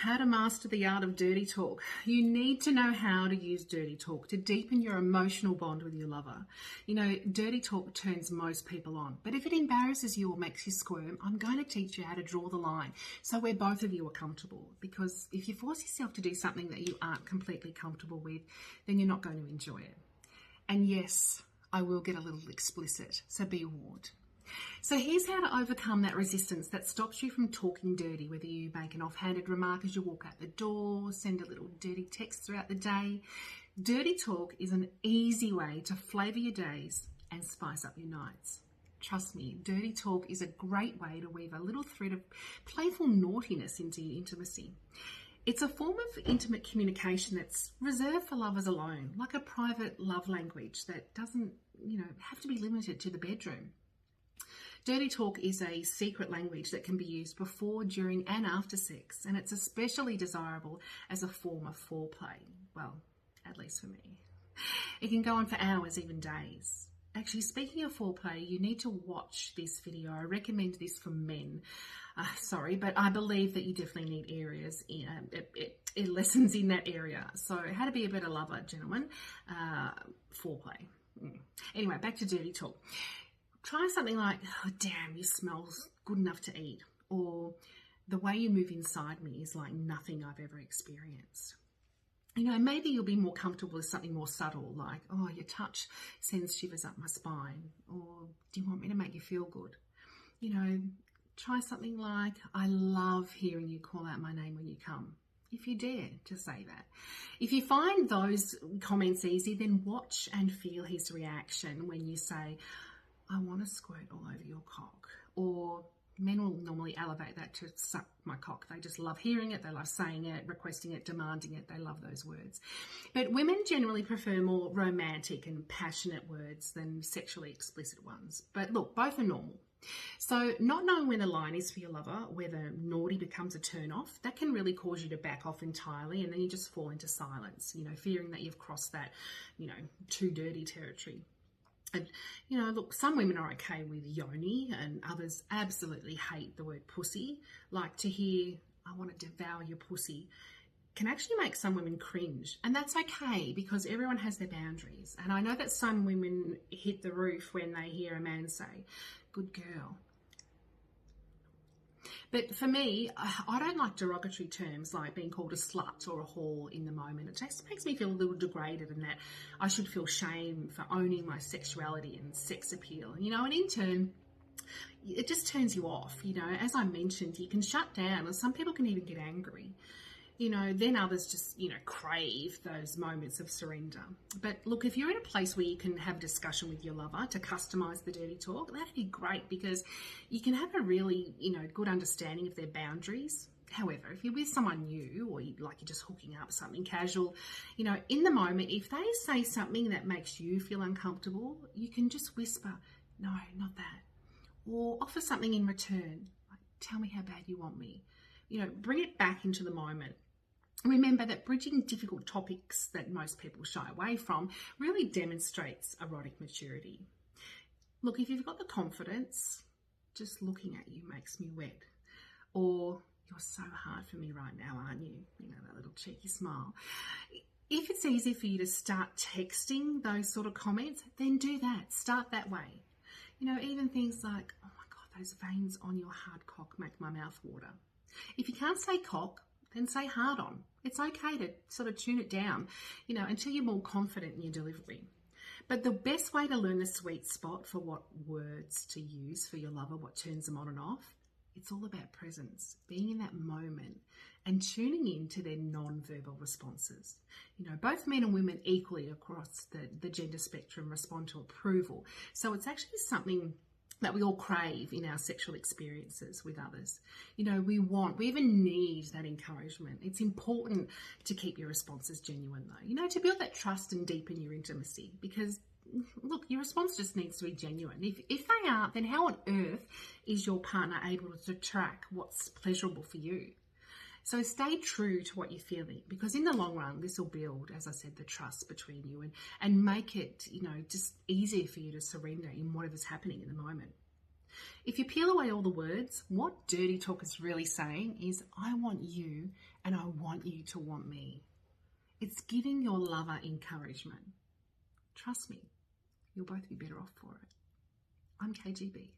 how to master the art of dirty talk. You need to know how to use dirty talk to deepen your emotional bond with your lover. You know, dirty talk turns most people on, but if it embarrasses you or makes you squirm, I'm going to teach you how to draw the line so where both of you are comfortable. Because if you force yourself to do something that you aren't completely comfortable with, then you're not going to enjoy it. And yes, I will get a little explicit, so be warned. So here's how to overcome that resistance that stops you from talking dirty, whether you make an offhanded remark as you walk out the door, send a little dirty text throughout the day. Dirty talk is an easy way to flavour your days and spice up your nights. Trust me, dirty talk is a great way to weave a little thread of playful naughtiness into your intimacy. It's a form of intimate communication that's reserved for lovers alone, like a private love language that doesn't, have to be limited to the bedroom. Dirty talk is a secret language that can be used before, during and after sex, and it's especially desirable as a form of foreplay. Well, at least for me. It can go on for hours, even days. Actually, speaking of foreplay, you need to watch this video. I recommend this for men. But I believe that you definitely need lessons in that area. So how to be a better lover, gentlemen. Foreplay. Anyway, back to dirty talk. Try something like, oh, damn, you smell good enough to eat. Or the way you move inside me is like nothing I've ever experienced. Maybe you'll be more comfortable with something more subtle, like, oh, your touch sends shivers up my spine. Or do you want me to make you feel good? Try something like, I love hearing you call out my name when you come. If you dare to say that. If you find those comments easy, then watch and feel his reaction when you say, I want to squirt all over your cock. Or men will normally elevate that to suck my cock. They just love hearing it. They love saying it, requesting it, demanding it. They love those words. But women generally prefer more romantic and passionate words than sexually explicit ones. But look, both are normal. So not knowing where the line is for your lover, whether naughty becomes a turn off, that can really cause you to back off entirely, and then you just fall into silence, fearing that you've crossed that, too dirty territory. And, look, some women are okay with yoni and others absolutely hate the word pussy. Like to hear, I want to devour your pussy, can actually make some women cringe. And that's okay because everyone has their boundaries. And I know that some women hit the roof when they hear a man say, good girl. But for me, I don't like derogatory terms like being called a slut or a whore in the moment. It just makes me feel a little degraded, and that I should feel shame for owning my sexuality and sex appeal. And in turn, it just turns you off. As I mentioned, you can shut down, and some people can even get angry. Then others just, crave those moments of surrender. But look, if you're in a place where you can have a discussion with your lover to customize the dirty talk, that'd be great because you can have a really, good understanding of their boundaries. However, if you're with someone new or you're just hooking up something casual, in the moment, if they say something that makes you feel uncomfortable, you can just whisper, no, not that. Or offer something in return, like, tell me how bad you want me. Bring it back into the moment. Remember that bridging difficult topics that most people shy away from really demonstrates erotic maturity. Look, if you've got the confidence, just looking at you makes me wet. Or, you're so hard for me right now, aren't you? That little cheeky smile. If it's easy for you to start texting those sort of comments, then do that. Start that way. Even things like, oh my God, those veins on your hard cock make my mouth water. If you can't say cock, then say hard on. It's okay to sort of tune it down, until you're more confident in your delivery. But the best way to learn the sweet spot for what words to use for your lover, what turns them on and off, it's all about presence, being in that moment and tuning in to their non-verbal responses. Both men and women equally across the gender spectrum respond to approval. So it's actually something that we all crave in our sexual experiences with others. We even need that encouragement. It's important to keep your responses genuine though, to build that trust and deepen your intimacy, because look, your response just needs to be genuine. If they aren't, then how on earth is your partner able to track what's pleasurable for you? So stay true to what you're feeling, because in the long run, this will build, as I said, the trust between you and make it, just easier for you to surrender in whatever's happening in the moment. If you peel away all the words, what dirty talk is really saying is, I want you and I want you to want me. It's giving your lover encouragement. Trust me, you'll both be better off for it. I'm KGB.